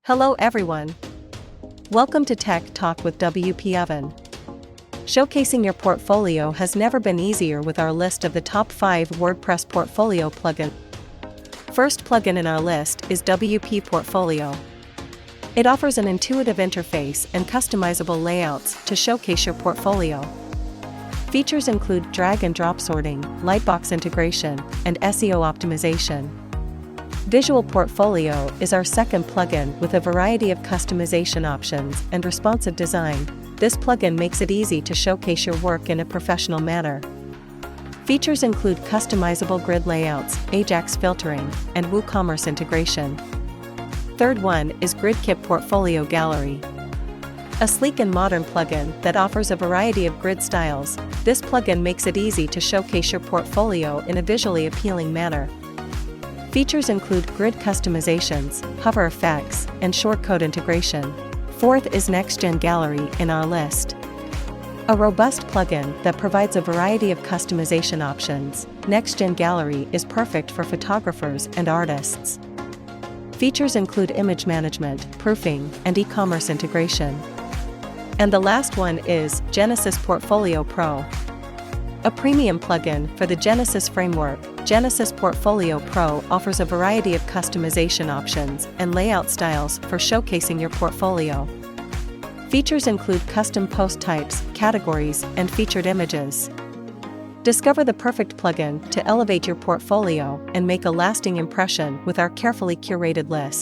Hello everyone. Welcome to Tech Talk with WP Oven. Showcasing your portfolio has never been easier with our list of the top 5 WordPress portfolio plugins. First plugin in our list is WP Portfolio. It offers an intuitive interface and customizable layouts to showcase your portfolio. Features include drag and drop sorting, lightbox integration, and SEO optimization. Visual Portfolio is our second plugin with a variety of customization options and responsive design. This plugin makes it easy to showcase your work in a professional manner. Features include customizable grid layouts, Ajax filtering, and WooCommerce integration. Third one is GridKit Portfolio Gallery. A sleek and modern plugin that offers a variety of grid styles. This plugin makes it easy to showcase your portfolio in a visually appealing manner. Features include grid customizations, hover effects, and shortcode integration. Fourth is NextGEN Gallery in our list. A robust plugin that provides a variety of customization options. NextGEN Gallery is perfect for photographers and artists. Features include image management, proofing, and e-commerce integration. And the last one is Genesis Portfolio Pro. A premium plugin for the Genesis framework. Genesis Portfolio Pro offers a variety of customization options and layout styles for showcasing your portfolio. Features include custom post types, categories, and featured images. Discover the perfect plugin to elevate your portfolio and make a lasting impression with our carefully curated list.